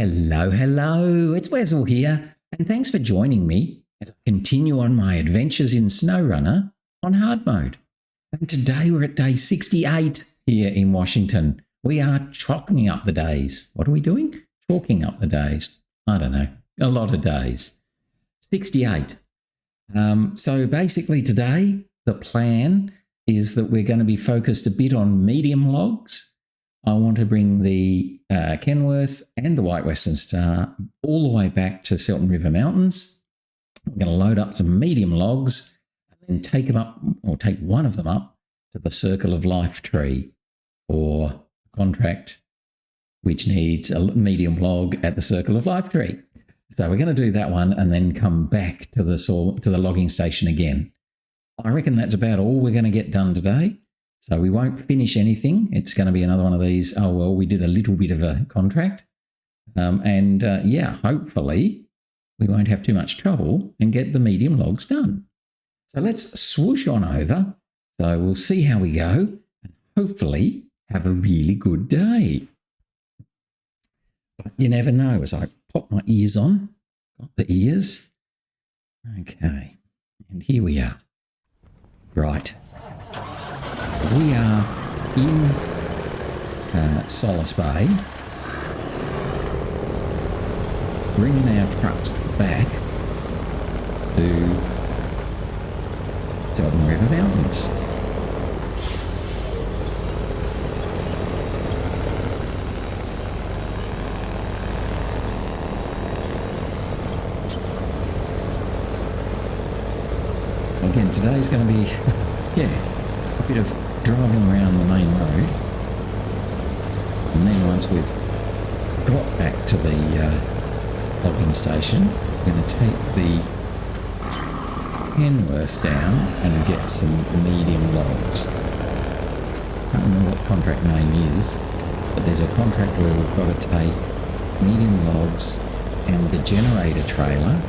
Hello, hello, it's Wessel here, and thanks for joining me as I continue on my adventures in SnowRunner on hard mode. And today we're at day 68 here in Washington. We are chalking up the days. What are we doing? Chalking up the days. I don't know, a lot of days. 68. So basically today the plan is that we're going to be focused a bit on medium logs. I want to bring the Kenworth and the White Western Star all the way back to Selten River Mountains. I'm going to load up some medium logs and then take them up, or take one of them up to the Circle of Life tree for a contract which needs a medium log at the Circle of Life tree. So we're going to do that one and then come back to the logging station again. I reckon that's about all we're going to get done today. So we won't finish anything. It's going to be another one of these, oh, well, we did a little bit of a contract. Yeah, hopefully we won't have too much trouble and get the medium logs done. So let's swoosh on over. So we'll see how we go and hopefully have a really good day. But you never know. As I pop my ears on, got the ears. Okay, and here we are. Right. We are in Solace Bay, bringing our trucks back to Selten River Mountains. Again, today's going to be, yeah, a bit of driving around the main road, and then once we've got back to the logging station, we're going to take the Kenworth down and get some medium logs. I can't remember what the contract name is, but there's a contract where we've got to take medium logs and the generator trailer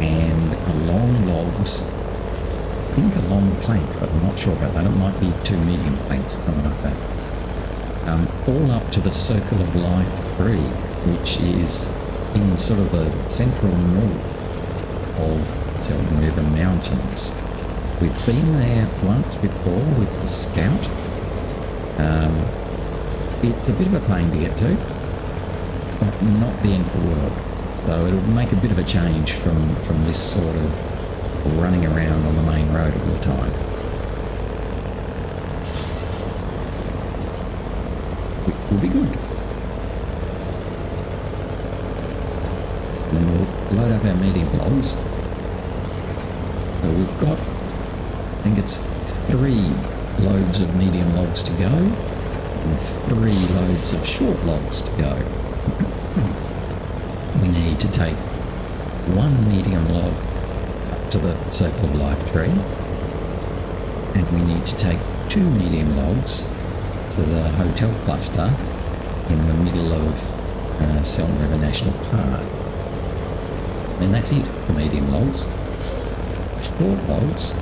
and long logs. I think a long plank, but I'm not sure about that. It might be 2 medium planks, something like that. All up to the Circle of Life tree, which is in sort of the central north of Selten River Mountains. We've been there once before with the Scout. It's a bit of a pain to get to, but not the end of the world. So it'll make a bit of a change from this sort of running around on the main road all the time. Which will be good. And then we'll load up our medium logs. So we've got, I think it's 3 loads of medium logs to go and 3 loads of short logs to go. We need to take 1 medium log to the Circle of Life tree, and we need to take 2 medium logs to the hotel cluster in the middle of Selten River National Park. And that's it for medium logs. Short logs,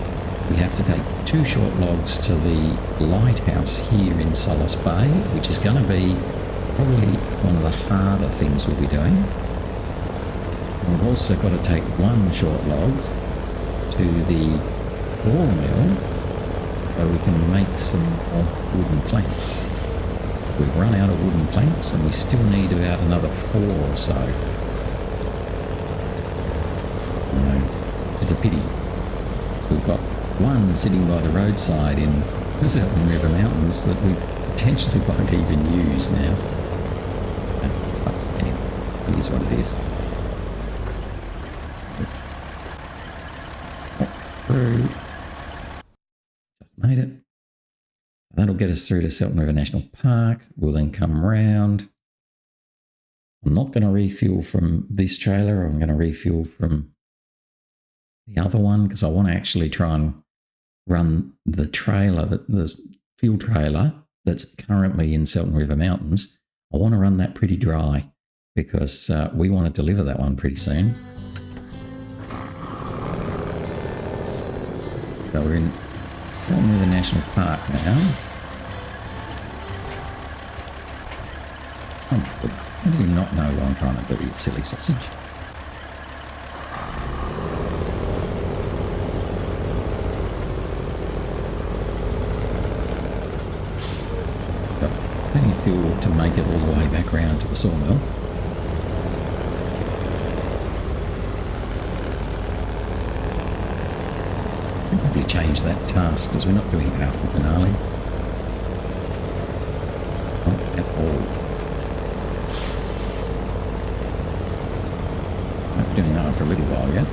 we have to take 2 short logs to the lighthouse here in Solace Bay, which is going to be probably one of the harder things we'll be doing. And we've also got to take 1 short log to the ball mill so we can make some wooden planks. We've run out of wooden planks and we still need about another 4 or so. It's a pity. We've got 1 sitting by the roadside in the Selten River Mountains that we potentially won't even use now. But anyway, it is what it is. Through. Just made it. That'll get us through to Selten River National Park. We'll then come round. I'm not going to refuel from this trailer. I'm going to refuel from the other one because I want to actually try and run the trailer, the fuel trailer that's currently in Selten River Mountains. I want to run that pretty dry because we want to deliver that one pretty soon. So we're in Selten River National Park now. Oh my goodness. I do not know what I'm trying to do, you silly sausage. Got plenty of fuel to make it all the way back round to the sawmill. I'll probably change that task because we're not doing it out with finale. Not at all. Doing that for a little while yet.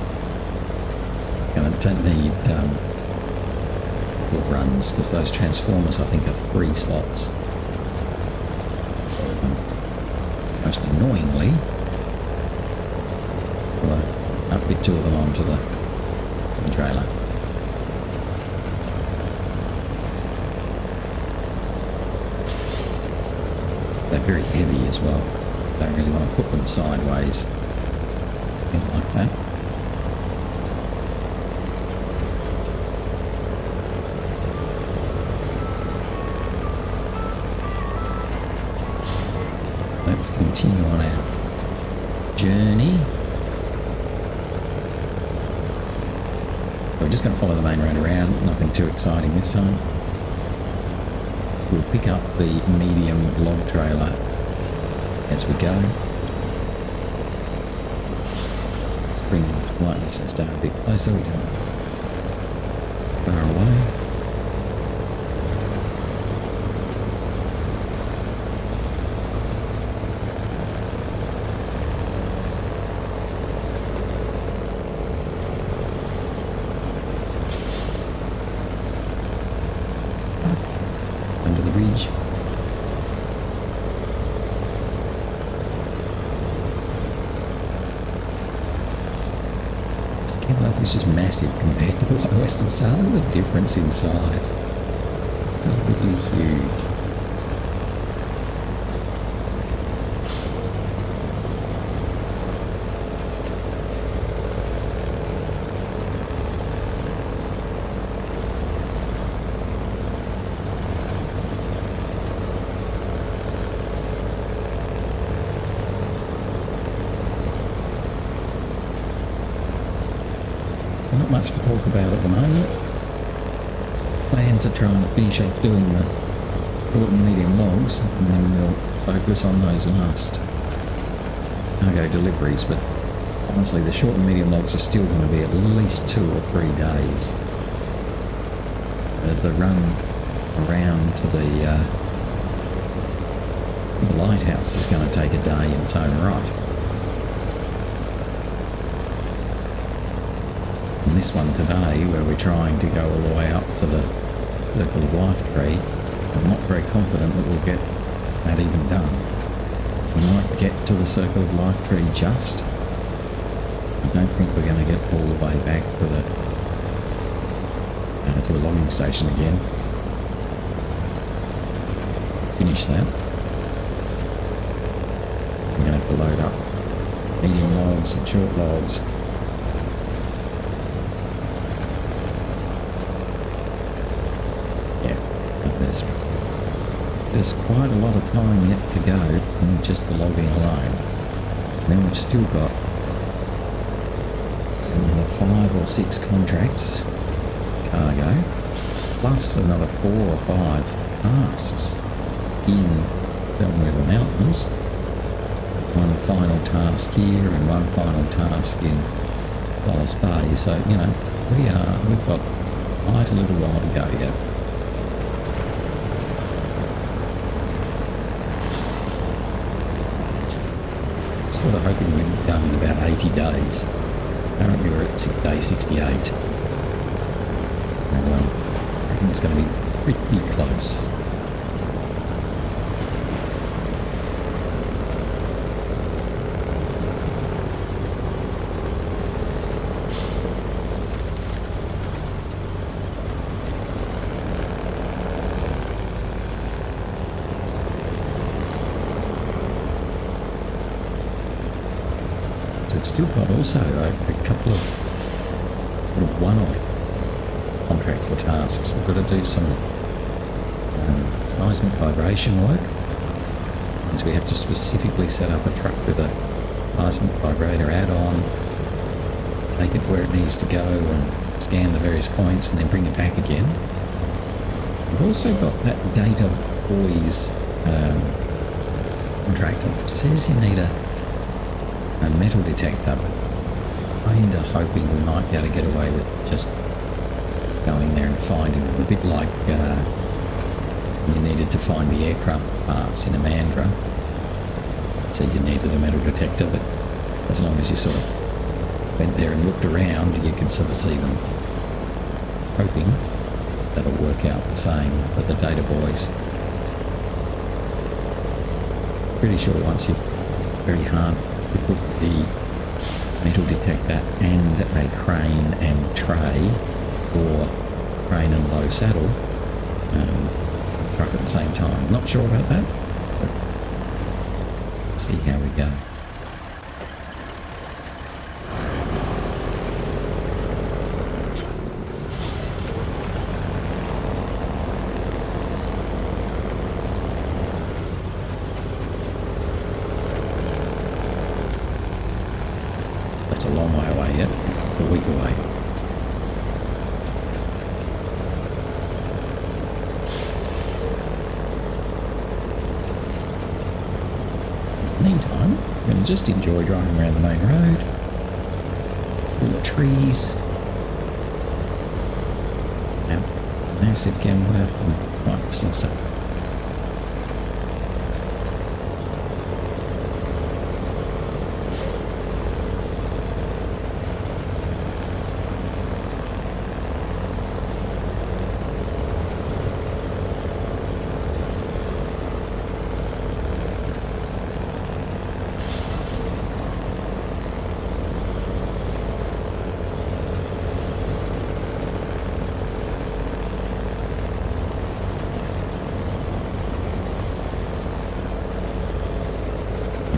And I don't need full runs because those transformers I think are 3 slots. Most annoyingly, I'll upfit 2 of them onto the trailer. They're very heavy as well. Don't really want to put them sideways. Like that. Let's continue on our journey. We're just going to follow the main road around, nothing too exciting this time. We'll pick up the medium log trailer as we go. Bring lightness and start a bit closer, we don't far away. Under the ridge. Kenworth is just massive compared to the Western Star. Look at the difference in size. Absolutely huge. Not much to talk about at the moment. Plans are trying to finish off doing the short and medium logs, and then we'll focus on those last cargo deliveries. But honestly, the short and medium logs are still going to be at least 2 or 3 days. The run around to the lighthouse is going to take a day in its own right. And this one today, where we're trying to go all the way up to the Circle of Life tree, I'm not very confident that we'll get that even done. We might get to the Circle of Life tree just. I don't think we're going to get all the way back to the logging station again. Finish that. We're going to have to load up medium logs and short logs. There's quite a lot of time yet to go in just the logging alone. And then we've still got another 5 or 6 contracts cargo, plus another 4 or 5 tasks in Selten River Mountains. One final task here and one final task in Solace Bay. So, you know, we've got quite a little while to go yet. Sort of hoping we'd be done in about 80 days. Apparently we're at day 68. And I think it's going to be pretty close. We've still got also a couple of one-off contracts or tasks. We've got to do some seismic vibration work. means we have to specifically set up a truck with a seismic vibrator add-on, take it where it needs to go and scan the various points and then bring it back again. We've also got that Data Boys contractor that says you need a metal detector, but kind of hoping we might be able to get away with just going there and finding it. A bit like you needed to find the aircraft parts in Amandra. So you needed a metal detector, but as long as you sort of went there and looked around, you could sort of see them. Hoping that'll work out the same for the Data Boys. Pretty sure once you're very hard to put the metal detector and a crane and tray, or crane and low saddle truck at the same time. Not sure about that, but see how we go. That's a long way away yet. It's a week away. Meantime, I'm going to just enjoy driving around the main road. Full of trees. Now, massive Kenworth and bikes and stuff.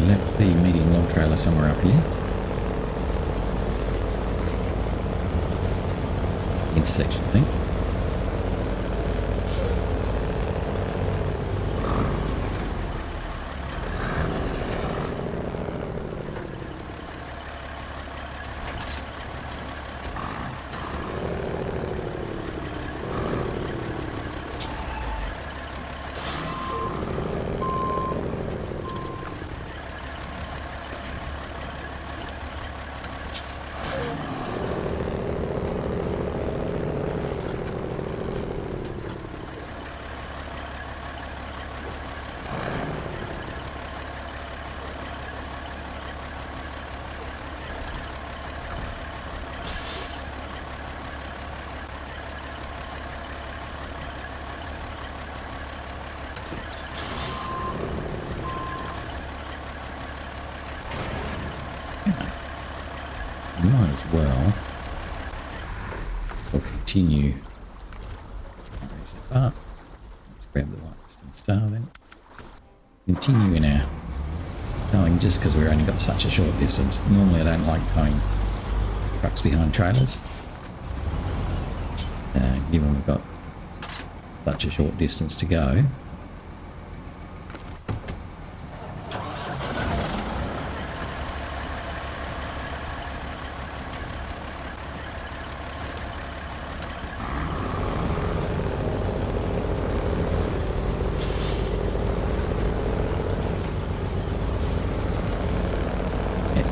Left the medium log trailer somewhere up here. Intersection, I think. Might as well. We'll continue. Let's grab the Whitestone Star then. Continue in our towing just because we've only got such a short distance. Normally I don't like towing trucks behind trailers. Given we've got such a short distance to go.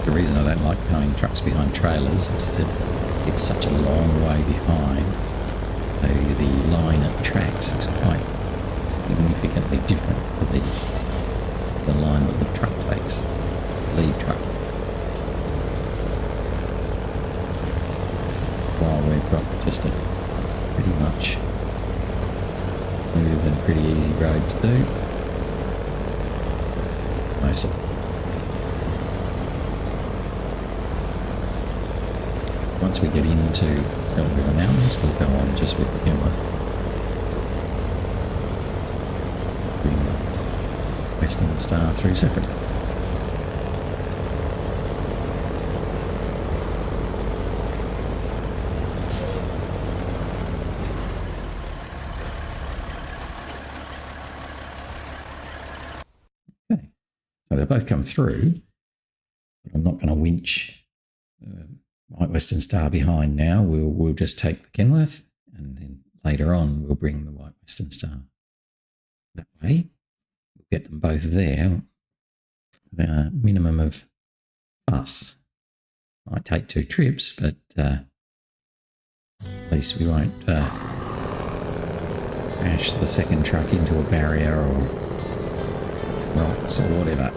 The reason I don't like towing trucks behind trailers is that it's such a long way behind. So the line at tracks is quite significantly different to the line that the truck takes, lead truck. While we've got just a pretty much smooth and pretty easy road to do. Mostly. Once we get into Selten River Mountains, we'll go on just with the Kenworth. Bring the Western Star through separately. Okay, So they'll both come through, but I'm not going to winch White Western Star behind now. We'll just take the Kenworth, and then later on we'll bring the White Western Star. That way, we'll get them both there. The minimum of fuss. Might take 2 trips, but at least we won't crash the second truck into a barrier or rocks or whatever.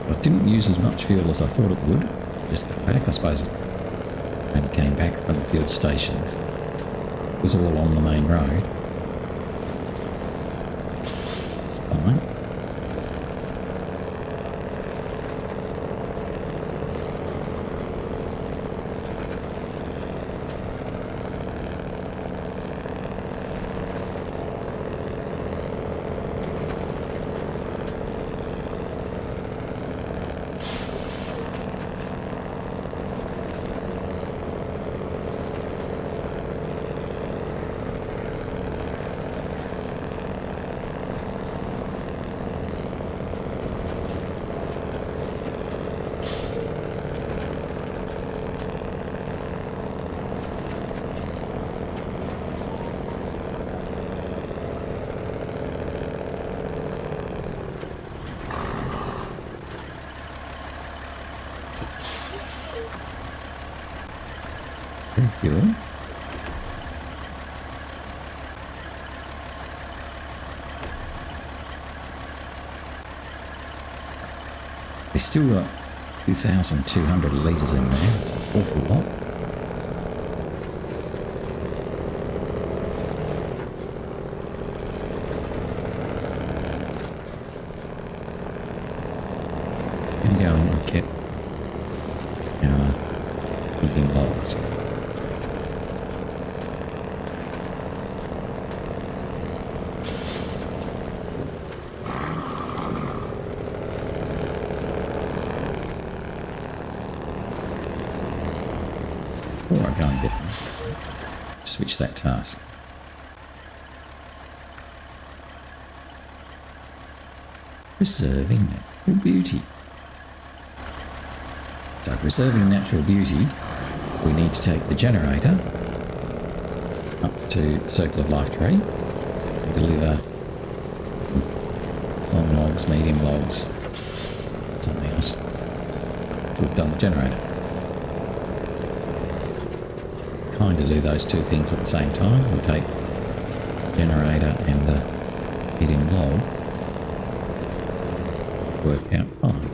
It didn't use as much fuel as I thought it would. Just got back, I suppose, and came back from the fuel stations. It was all on the main road. It's fine. Thank you. We still got 2,200 litres in there. That's an awful lot. And go and get our living logs. Before I go and get them, switch that task. Preserving natural beauty. So preserving natural beauty, we need to take the generator up to the Circle of Life tree and deliver long logs, medium logs, something else. We've done the generator. Kind of do those two things at the same time. We'll take the generator and the medium log. Work out fine.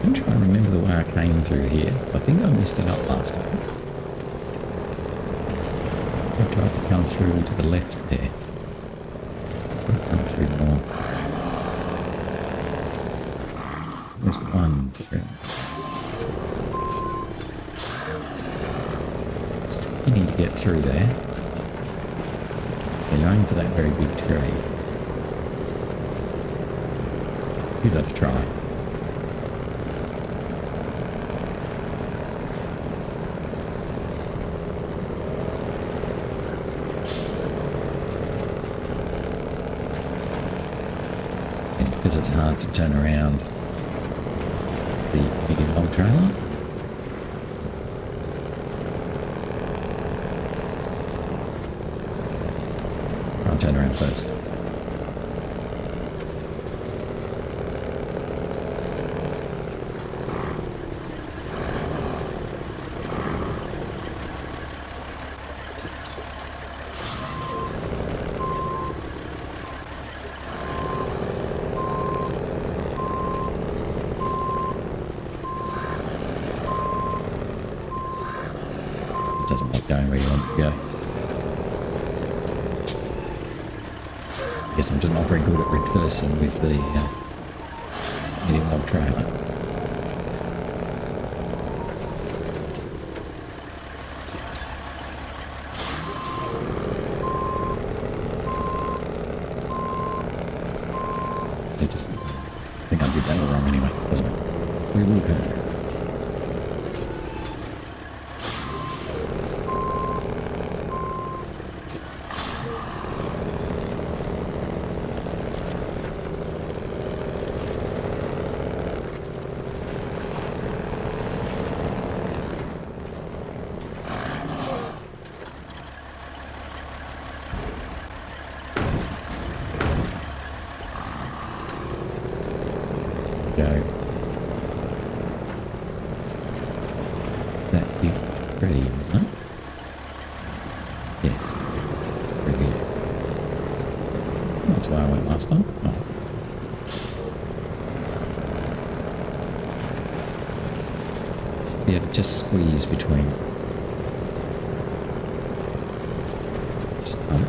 I'm trying to remember the way I came through here. I think I messed it up last time. I tried to come through to the left there. So I'll come through more. There's one through. You need to get through there. So you're aiming for that very big tree. Give that a try. Because it's hard to turn around the big log trailer. I'll turn around first. It doesn't like going where you want it to go. I guess I'm just not very good at reversing with the medium log trailer. So just, I think I did that all wrong anyway, doesn't it? We will go. Go. That big tree, isn't it? Yes. Very good. That's why I went last time. Oh. Yeah, just squeeze between. Stump.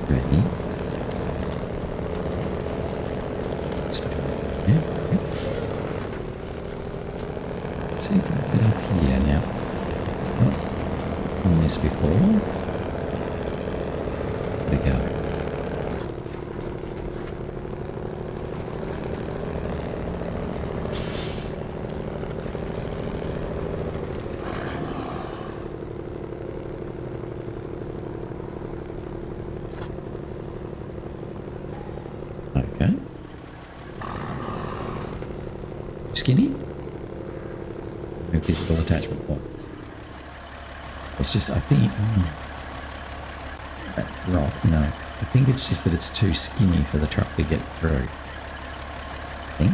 Ready. Yeah. See if I can get up here now. Not on this before. There we go. Okay. Skinny? With visible attachment points. It's just, I think, that rock, no. I think it's just that it's too skinny for the truck to get through. I think.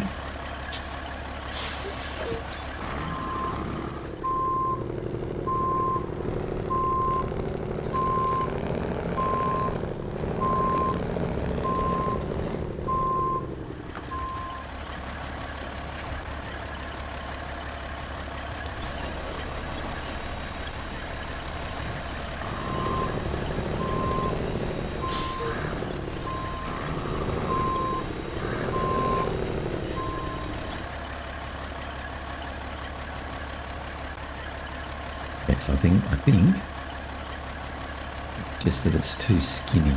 Yes, I think it's just that it's too skinny.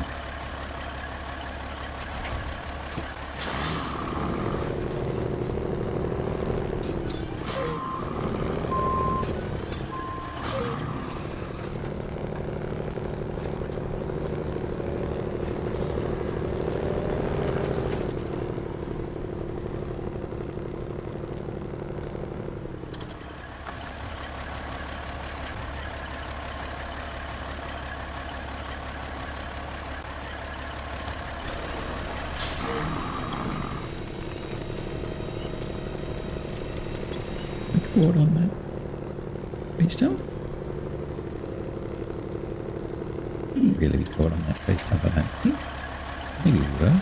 Caught on that tree stump. Didn't really be caught on that tree stump, I don't think. Maybe we were.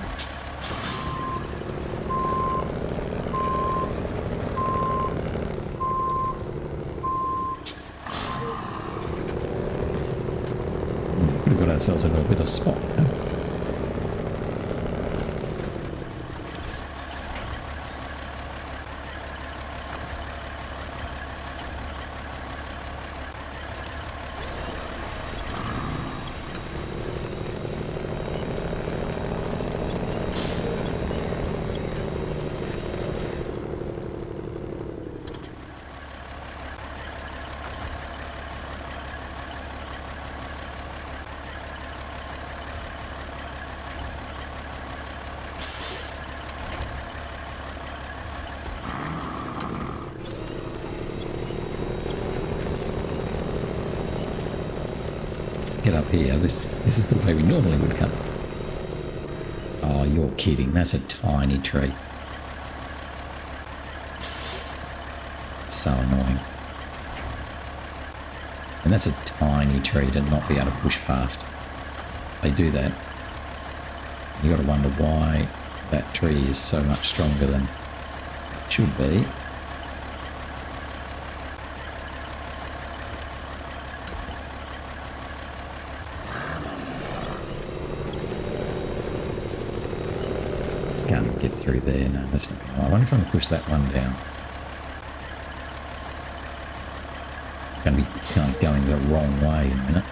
Could have got ourselves into a bit of spot, huh? Get up here. This is the way we normally would come. Oh, you're kidding. That's a tiny tree. It's so annoying. And that's a tiny tree to not be able to push past. They do that. You got to wonder why that tree is so much stronger than it should be. get through there. No, that's not going to. I wonder if I can push that one down. Going to be kind of going the wrong way in a minute.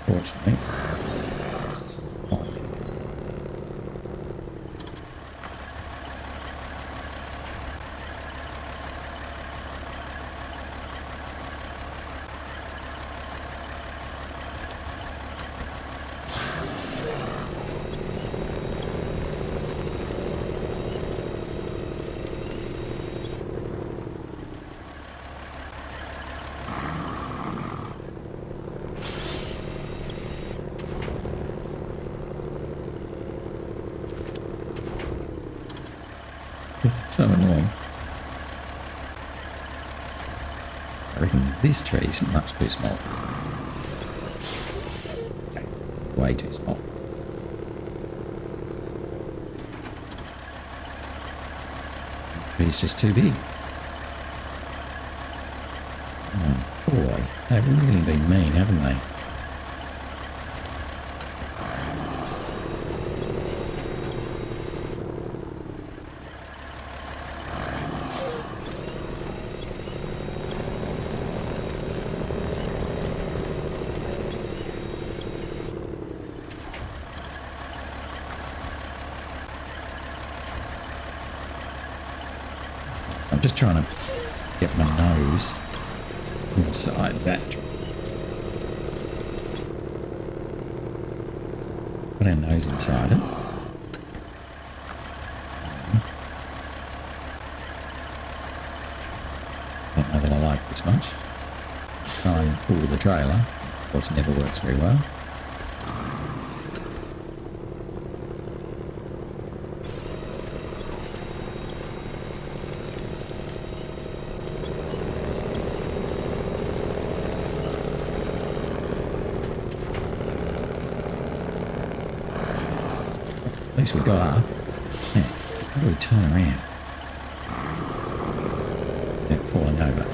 Fortunately. So annoying. I reckon this tree is much too small. Okay, way too small. The tree's just too big. Oh boy, they've really been mean, haven't they? I'm just trying to get my nose inside that. Put our nose inside it. Don't know that I like this much. Try and pull the trailer. Of course, it never works very well. At least we got up. Yeah, how do we turn around? Yeah, falling over.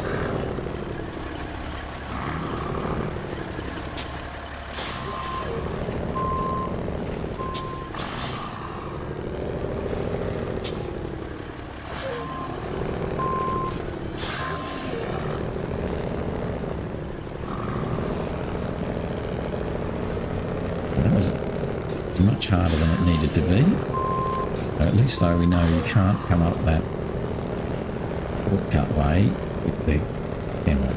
That was much harder than it needed to be. So at least though we know you can't come up that shortcut way with the Kenworth.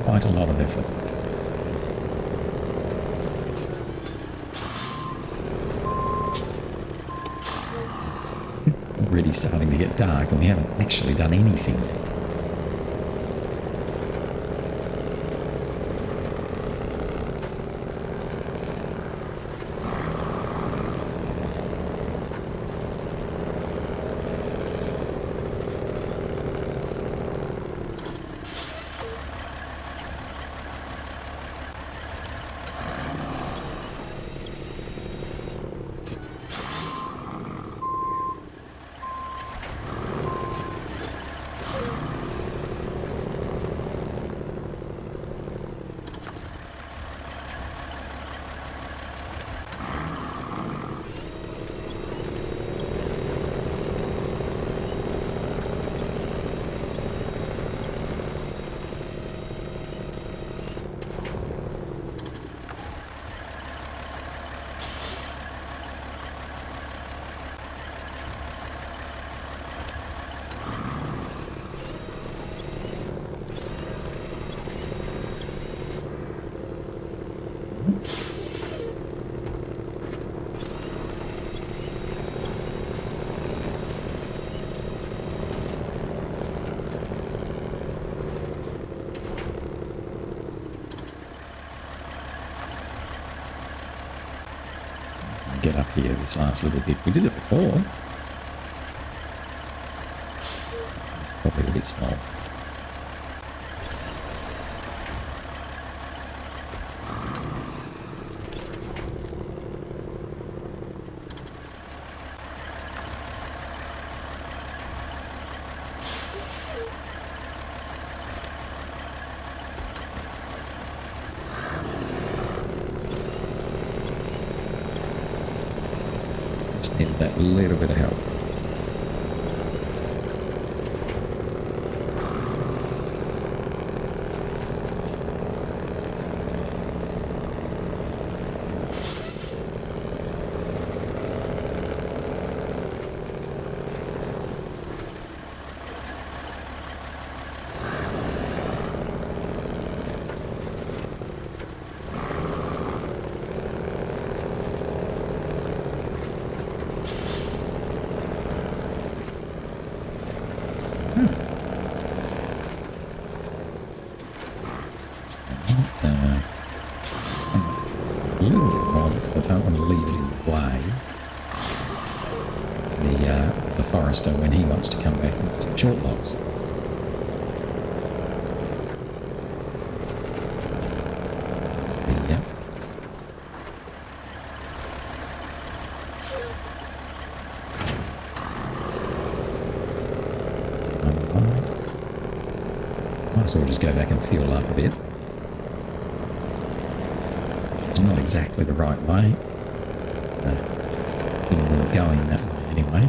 Quite a lot of effort. Already starting to get dark and we haven't actually done anything yet. Get up here this last little bit. We did it before. It's probably a bit small. Just needed that little bit of help. A little bit wrong because I don't want to leave it in the way. The forester when he wants to come back and get some short logs. Yep. Might as well just go back and fuel up a bit. It's not exactly the right way. Didn't want it going that way anyway.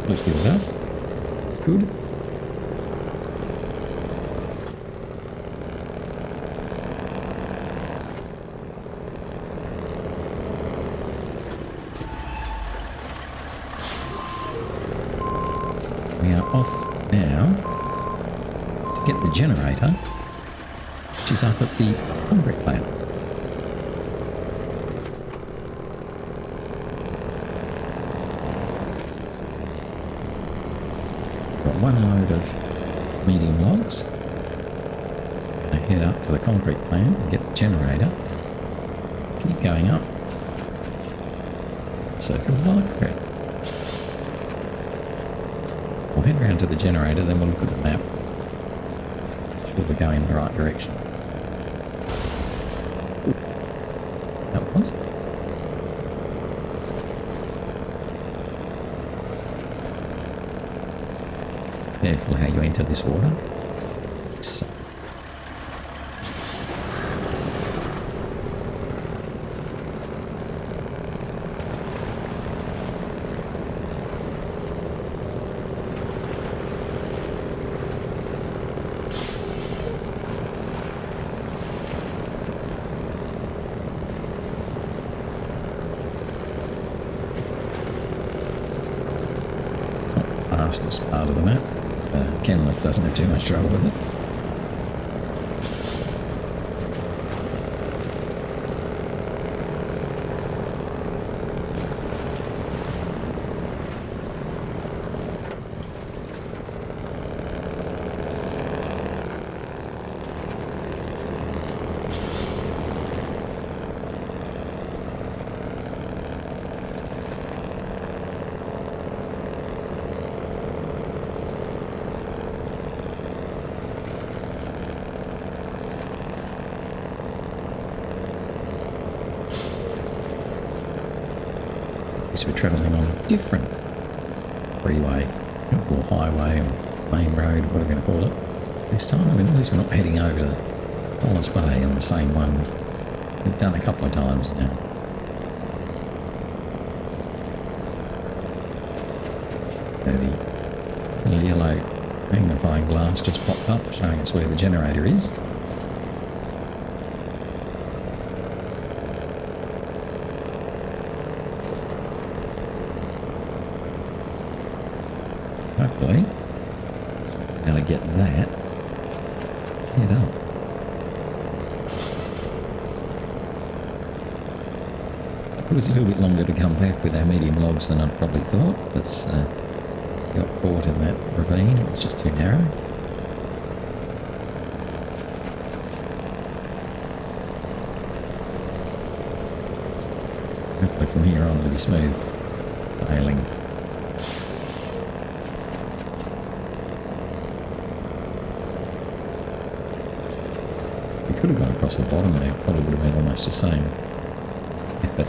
Let's fuel it up. It's good. We are off now to get the generator, which is up at the concrete plant. Got one load of medium logs. I head up to the concrete plant and get the generator. Keep going up. Circle of life grid. We'll head round to the generator, then we'll look at the map. Make sure we're going in the right direction. That was. Careful how you enter this water. So. Fastest part of the map. Kenworth doesn't have too much trouble with it. We're travelling on a different freeway or highway or main road, what are we going to call it this time. I mean, at least we're not heading over to Solace Bay on the same one we've done a couple of times now. So the little yellow magnifying glass just popped up showing us where the generator is. Hopefully, going to get that head up. It was a little bit longer to come back with our medium logs than I'd probably thought, but got caught in that ravine. It was just too narrow. Hopefully from here on it'll be smooth sailing. could have gone across the bottom there. Probably would have been almost the same effort.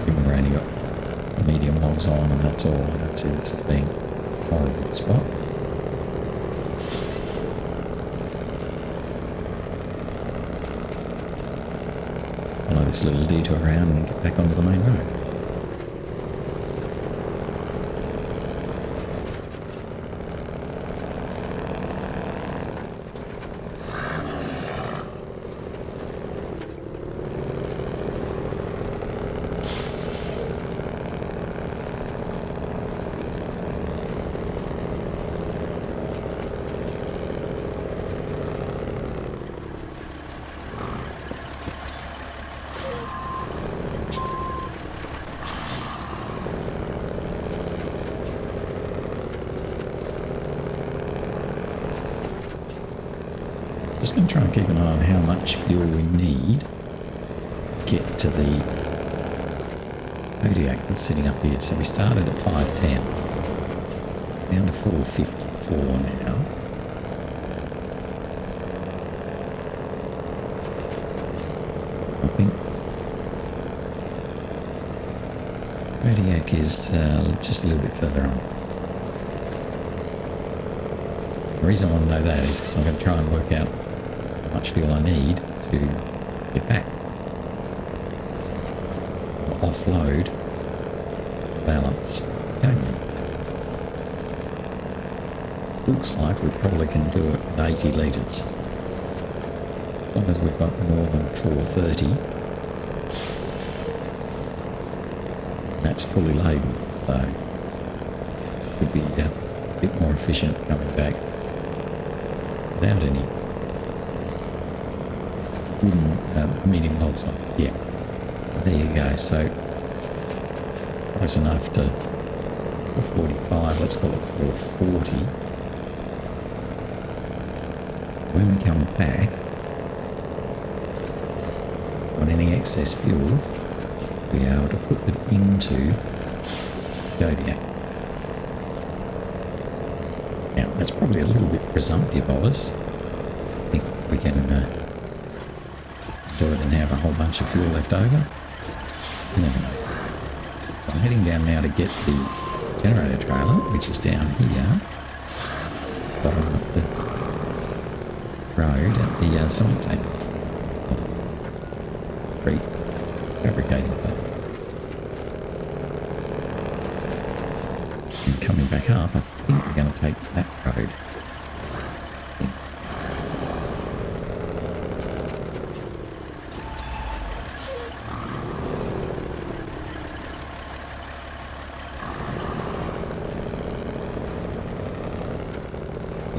We've only got medium logs on, and that's all. I don't see this as being a horrible spot. Follow this little detour around and get back onto the main road. Just going to try and keep an eye on how much fuel we need to get to the Kodiak that's sitting up here. So we started at 510, down to 454 now. I think Kodiak is just a little bit further on. The reason I want to know that is because I'm going to try and work out how much fuel I need to get back. Or offload the balance. Looks like we probably can do it with 80 litres. As long as we've got more than 430. That's fully laden, so it could be a bit more efficient coming back without any wooden medium logs on. Yeah, there you go. So close enough to 445. Let's call it 440. When we come back, on any excess fuel, we'll be able to put it into Kodiak. Now, that's probably a little bit presumptive of us. I think we can do it and have a whole bunch of fuel left over. You never know. So I'm heading down now to get the generator trailer, which is down here, bottom of the road at the cement plant. Fabricating plant. And coming back up, I think we're going to take that road.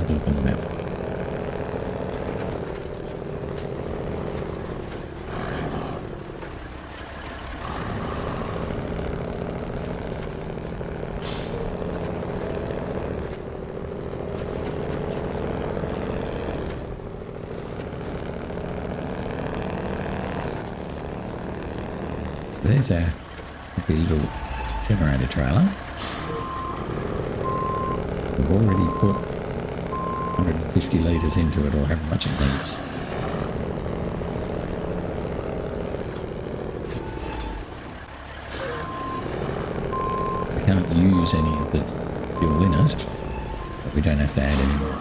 Look on the map. There's our happy little generator trailer. We've already put 150 litres into it, or however much it needs. We can't use any of the fuel in it, but we don't have to add any more.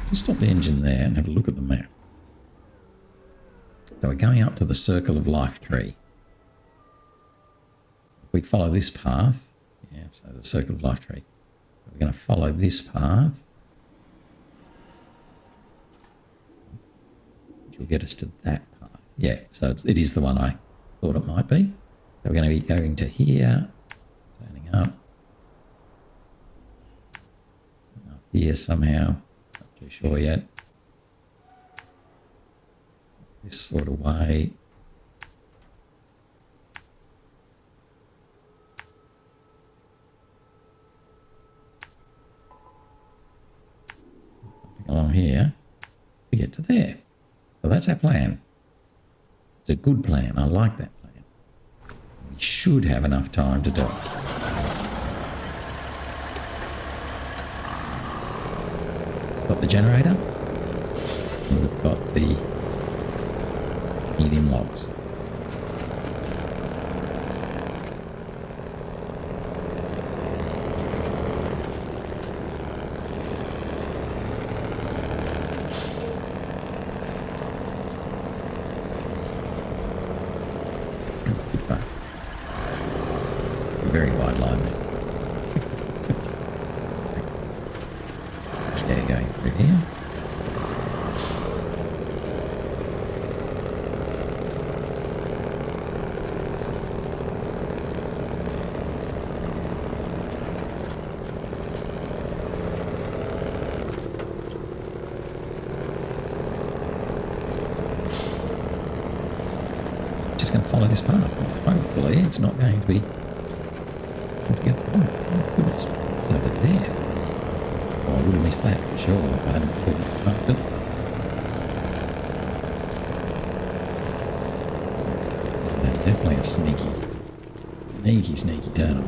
Just stop the engine there and have a look at the map. So we're going up to the Circle of Life tree. If we follow this path, yeah, so the Circle of Life tree. We're going to follow this path, which will get us to that path. Yeah, so it is the one I thought it might be. So we're going to be going to here, turning up here somehow. Not too sure yet. This sort of way. Along here to get to there. So that's our plan. It's a good plan. I like that plan. We should have enough time to do it. Got the generator. And we've got the medium logs. Very wide line there. Yeah, going through here. Just going to follow this path. Hopefully it's not going to be together. Oh, goodness. Over there. Oh, I would have missed that for sure if I hadn't marked it. That's definitely a sneaky turn on.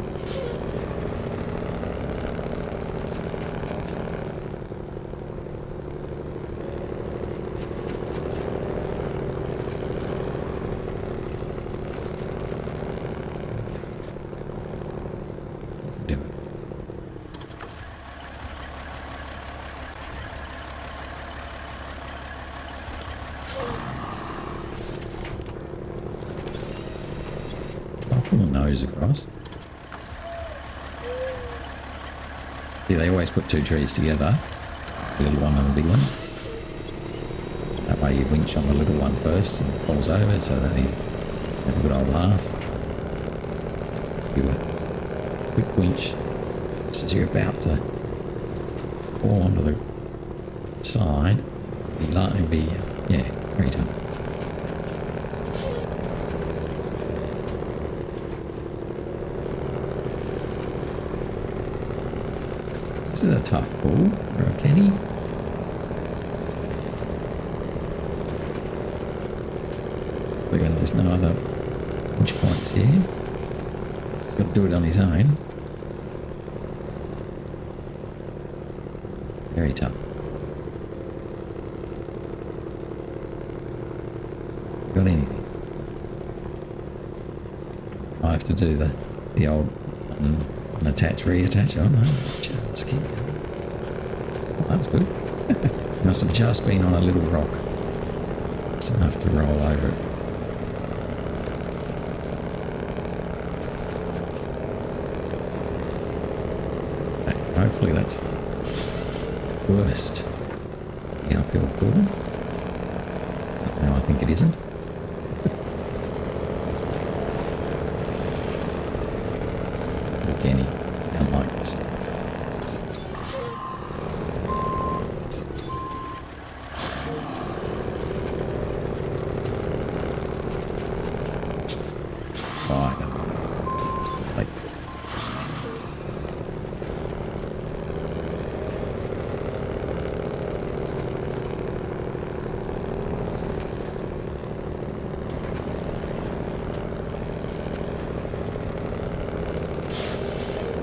Pull the nose across. See, they always put two trees together, the little one and the big one. That way you winch on the little one first and it falls over, so that you have a good old laugh. Do a quick winch just as you're about to fall onto the side. Yeah, very tough. This is a tough pull for a Kenny. We're going to just know other pinch points here. He's got to do it on his own. Very tough. Got anything? Might have to do the old unattach, reattach. Oh no, just keep going. Oh, that was good. Must have just been on a little rock. It's enough to roll over it. Okay, hopefully that's the worst. The uphill pull. No, I think it isn't. Kenny, I like this.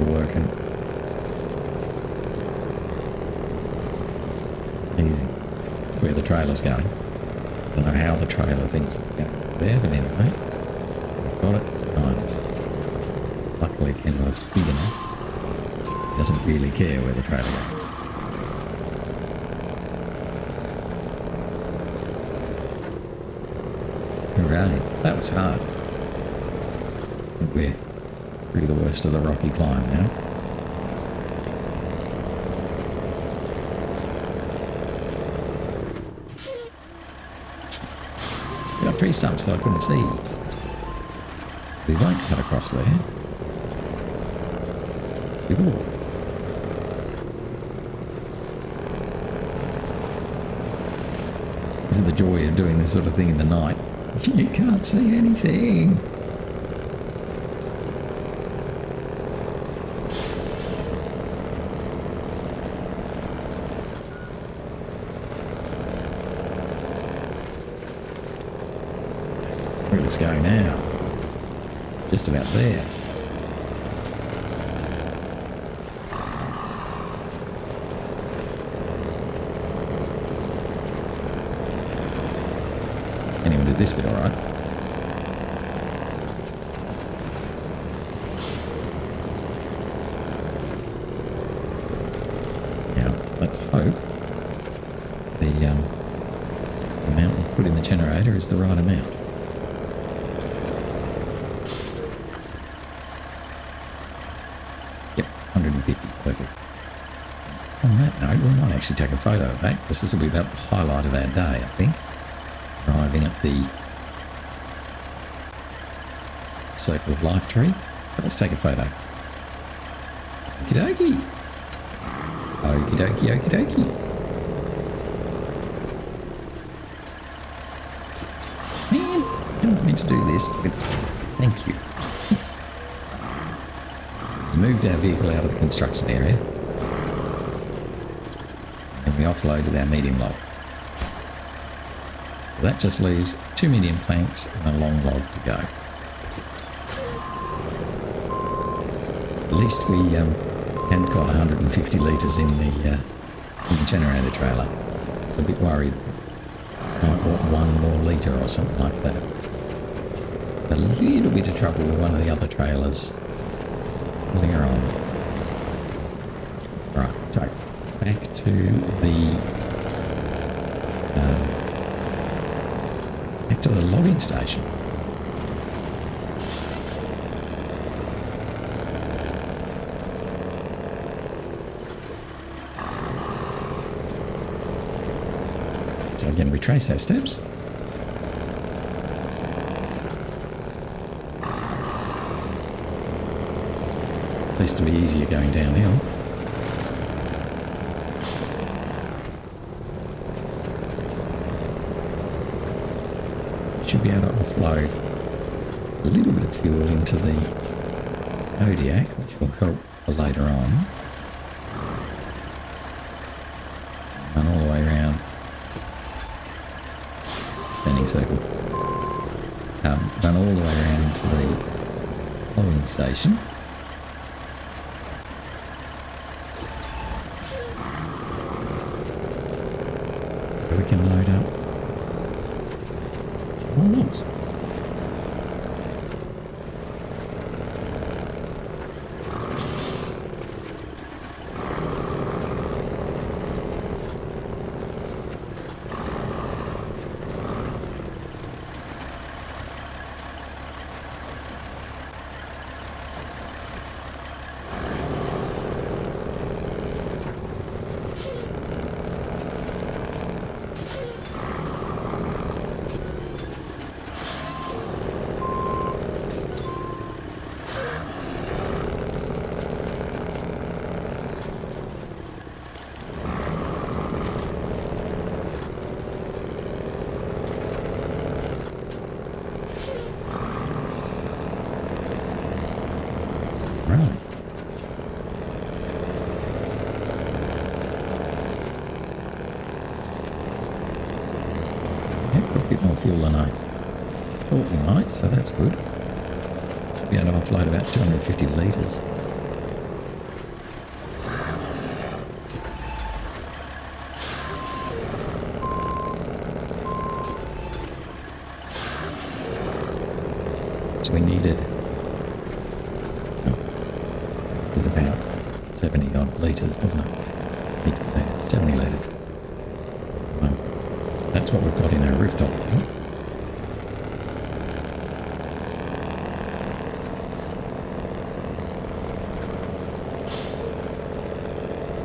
Working. Easy. Where the trailer's going. Don't know how the trailer thinks it's going there, but anyway. Got it. Nice. Luckily Kenworth's big enough. He doesn't really care where the trailer goes. Right. That was hard. I think we're through the worst of the rocky climb now. Got tree stumps that I couldn't see. We won't cut across there. Ooh. This is the joy of doing this sort of thing in the night. You can't see anything. Where does it go now? Just about there. Anyone did this bit all right. Now, let's hope the amount we put in the generator is the right amount. Yep, 150, perfect. On that note, we might actually take a photo of that, because this will be about the highlight of our day, I think. Arriving at the Circle of Life tree. So let's take a photo. Okie dokie. Okie dokie, okie dokie. Man, I don't mean to do this, but thank you. We moved our vehicle out of the construction area. And we offloaded our medium log. So that just leaves 2 medium planks and a long log to go. At least we hadn't got 150 litres in the generator trailer. So a bit worried. Might want 1 more litre or something like that. A little bit of trouble with one of the other trailers earlier on. Right, so back to the logging station. So again, retrace our steps. At least it'll be easier going downhill. Should be able to offload a little bit of fuel into the Kodiak, which will help for later on. Run all the way around. Standing circle. Run all the way around to the logging station. Where we can load up more logs. Fuel than I thought we might, so that's good. Should be able to offload about 250 litres. So we needed about 70 odd litres, wasn't it? 70 litres. That's what we've got in our rooftop.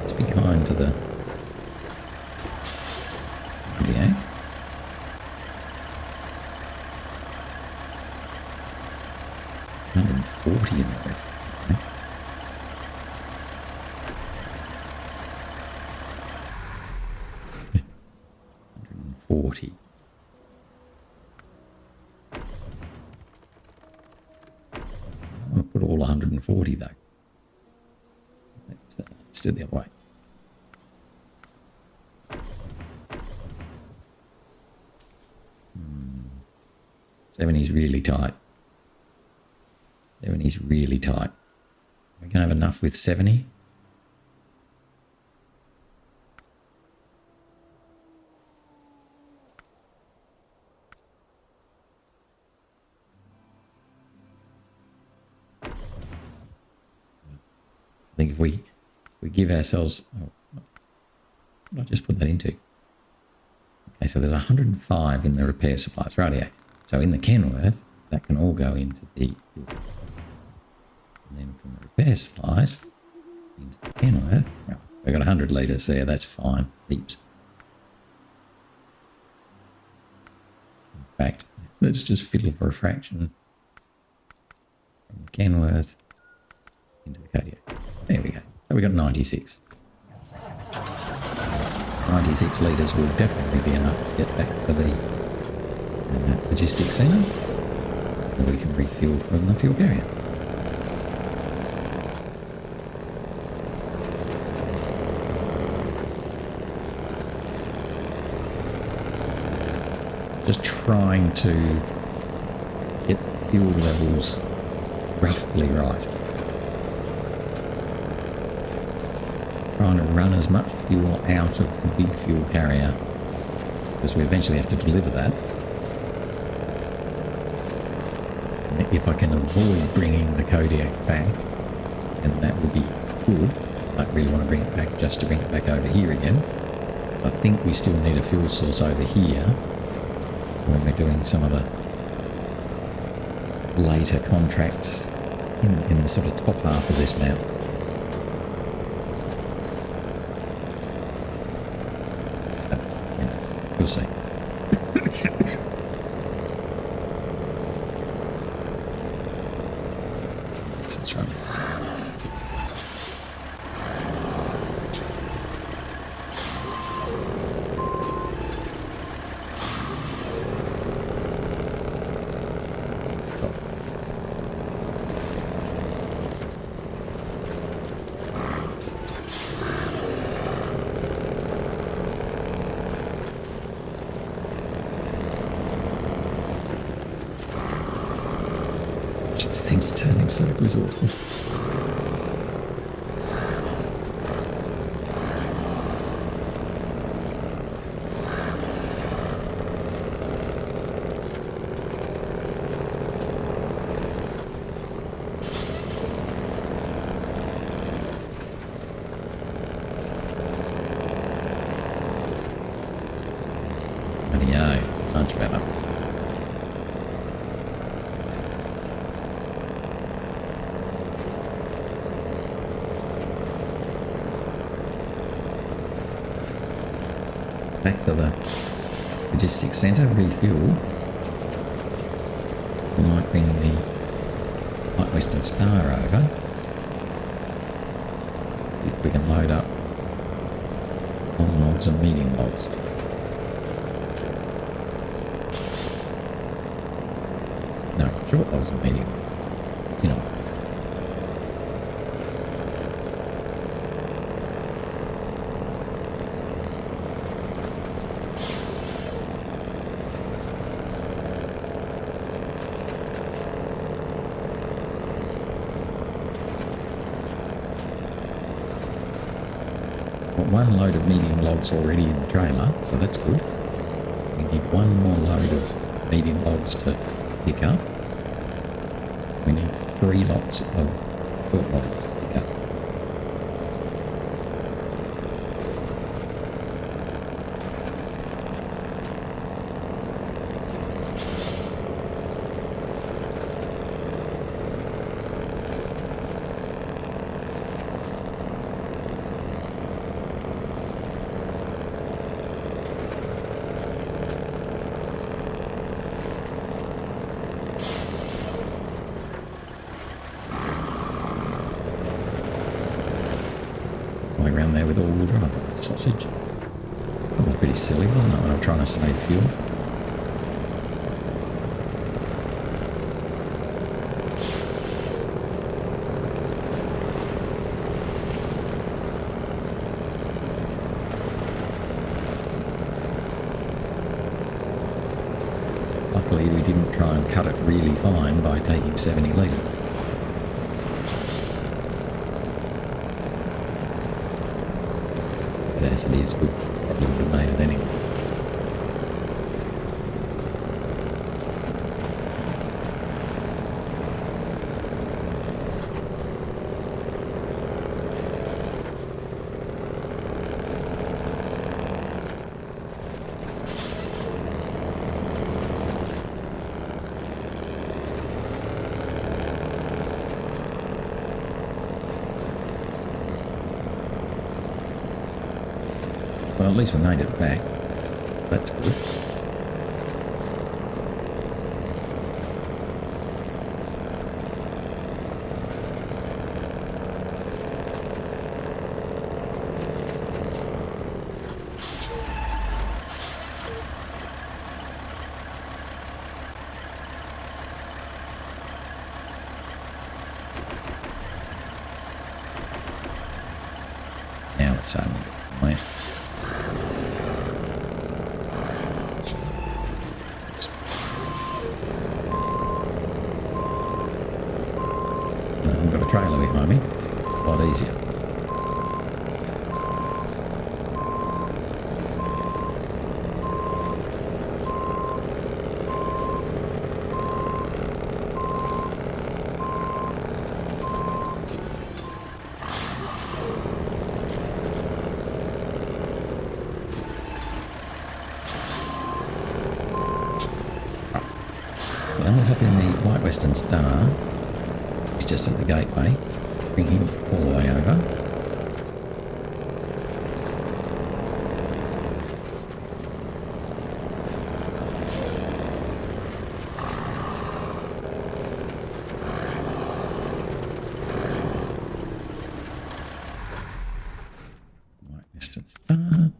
It's behind to the video. 130 in that region. Okay. Yeah. 140. I'll put all 140 though. Let's do it the other way. Hmm. 70 is really tight. 70 is really tight. We're going to have enough with 70. I think if we give ourselves... Oh, what did I just put that into? Okay, so there's 105 in the repair supplies. Rightio. So in the Kenworth, that can all go into the... And then from the repair supplies into the Kenworth, well, we've got 100 litres there, that's fine, heaps. In fact, let's just fiddle for a fraction from the Kenworth into the Kodiak. There we go. So we got 96. 96 litres will definitely be enough to get back to the logistics centre, and we can refuel from the fuel carrier. Just trying to get fuel levels roughly right. Trying to run as much fuel out of the big fuel carrier, because we eventually have to deliver that. And if I can avoid bringing the Kodiak back, then that would be good. I don't really want to bring it back just to bring it back over here again. So I think we still need a fuel source over here when we're doing some of the later contracts in the sort of top half of this map. We'll see. That's right. Things turning circles awful. Anyhow, much better. Back to the logistics centre, refuel. We might bring the Light Western Star over. If we can load up long logs and medium logs. No, short logs and medium. You know. One load of medium logs already in the trailer, so that's good. We need one more load of medium logs to pick up. We need 3 lots of short logs to pick up. way around there with all-wheel drive. Sausage. That was pretty silly, wasn't it, when I'm trying to save fuel? Luckily, we didn't try and cut it really fine by taking 70 litres. But as it is, we probably would have made it anyway. Well, at least we made it back. That's good. Now it's starting to get wet. I've got a trailer behind me. A lot easier. So then we'll hop in the White Western Star. It's just at the gateway. Bring him all the way over. White Western Star.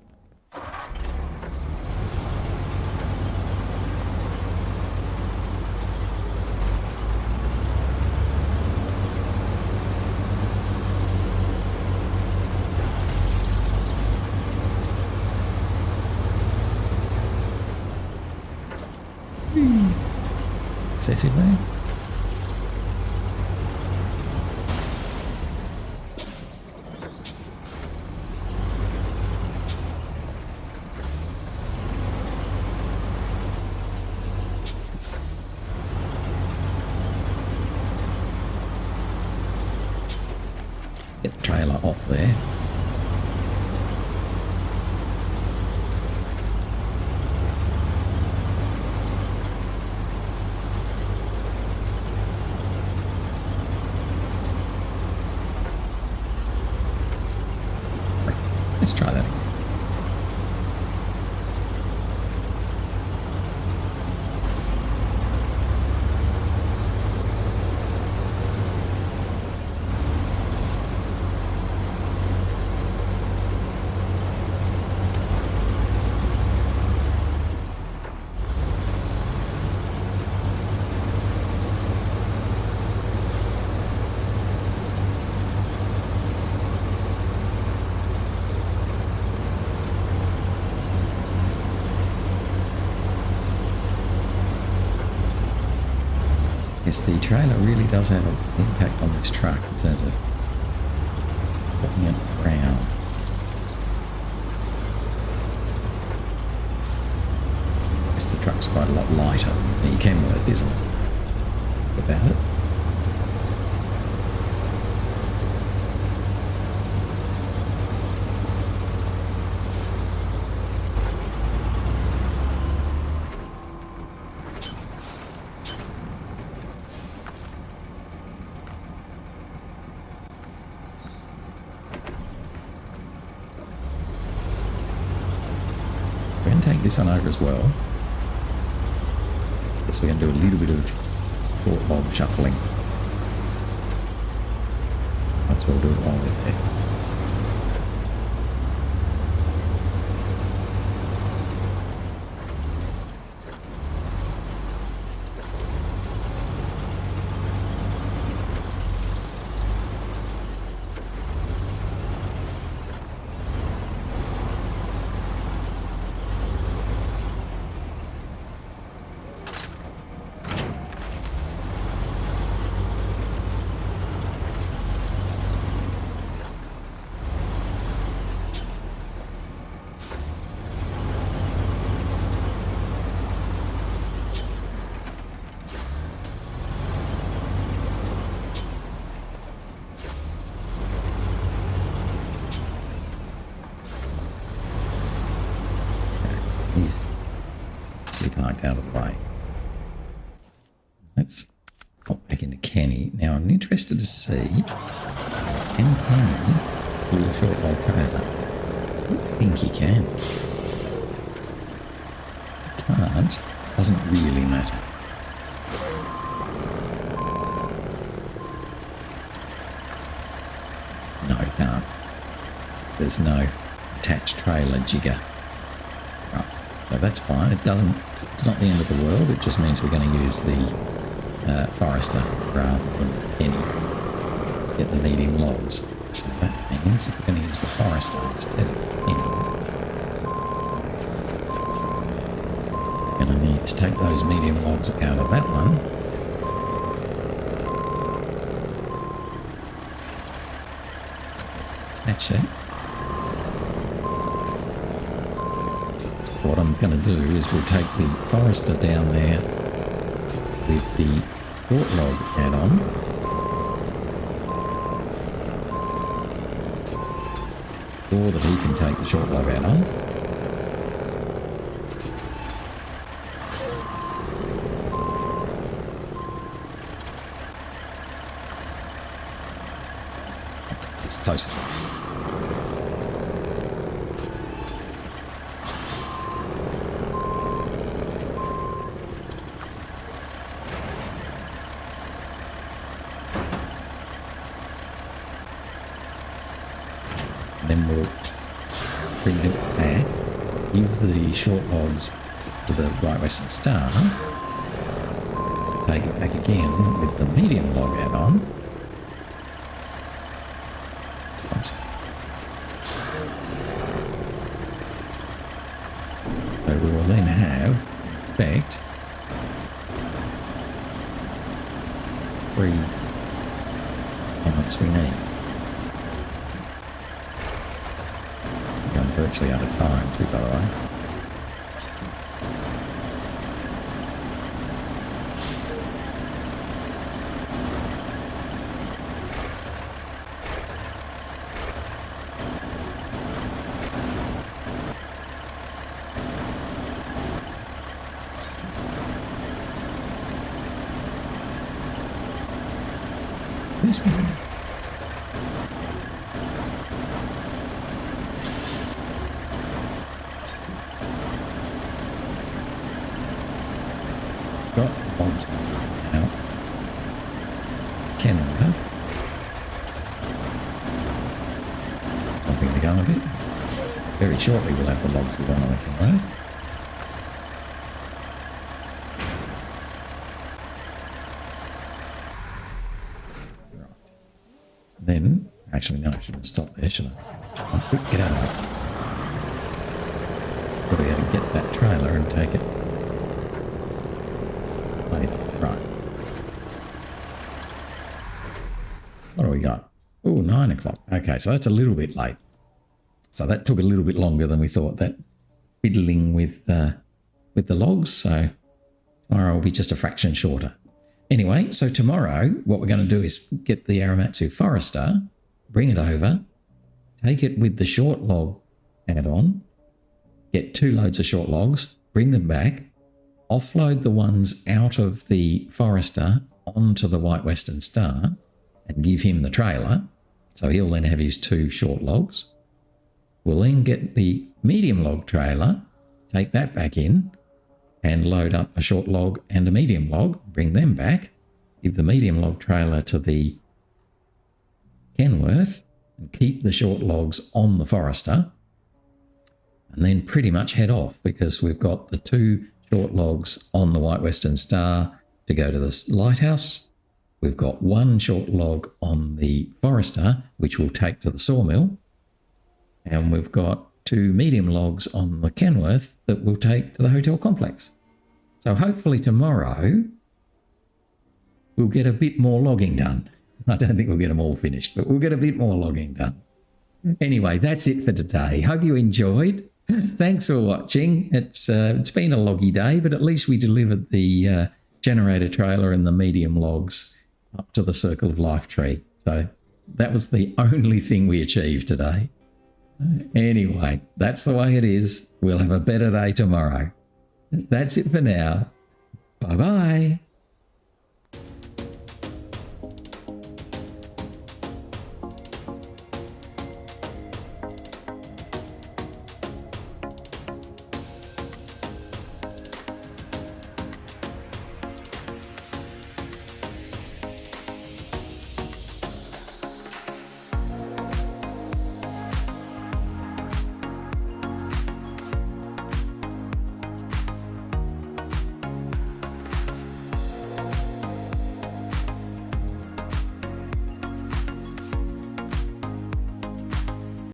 Excessively. Get the trailer off there. Let's try that again. Yes, the trailer really does have an impact on this truck in terms of putting it around. Yes, the truck's quite a lot lighter than the Kenworth, isn't it? About it. We're going to take this on over as well. Guess we're going to do a little bit of short bob shuffling. Might as well do it while we're there. out of the way. Let's pop back into Kenny. Now I'm interested to see, can Kenny do a short log trailer? I think he can. Can't, doesn't really matter. No, he can't. There's no attached trailer jigger. Right, so that's fine. It's not the end of the world. It just means we're going to use the Forester rather than Kenny. Get the medium logs. So that means we're going to use the Forester instead of Kenny. And I need to take those medium logs out of that one. Attach it. What I'm going to do is we'll take the Forester down there with the short log add-on. Or that he can take the short log add-on. It's closer. Then we'll bring it back, give the short logs to the Right Western Star, take it back again with the medium log add-on. So we will then have, in fact, 3 elements we need. I'm virtually out of time too, by the way. This one. Got logs out. Kenworth. Jumping the gun a bit. Very shortly we'll have the logs we want on the Kenworth. Right. Then, actually no, I shouldn't stop there, should I? I'll quick get out of it. Got to be able to get that trailer and take it. Right. What do we got? Oh, 9 o'clock. Okay, so that's a little bit late. So that took a little bit longer than we thought, that fiddling with the logs. So tomorrow will be just a fraction shorter. Anyway, so tomorrow what we're going to do is get the Aramatsu Forester, bring it over, take it with the short log add-on, get 2 loads of short logs, bring them back, offload the ones out of the Forester onto the White Western Star and give him the trailer. So he'll then have his 2 short logs. We'll then get the medium log trailer, take that back in and load up a short log and a medium log, bring them back, give the medium log trailer to the Kenworth and keep the short logs on the Forester, and then pretty much head off because we've got the 2 short logs on the White Western Star to go to the lighthouse. We've got 1 short log on the Forester, which we'll take to the sawmill. And we've got 2 medium logs on the Kenworth that we'll take to the hotel complex. So hopefully tomorrow we'll get a bit more logging done. I don't think we'll get them all finished, but we'll get a bit more logging done. Anyway, that's it for today. Hope you enjoyed. Thanks for watching. It's been a loggy day, but at least we delivered the generator trailer and the medium logs up to the Circle of Life tree. So that was the only thing we achieved today. Anyway, that's the way it is. We'll have a better day tomorrow. That's it for now. Bye-bye.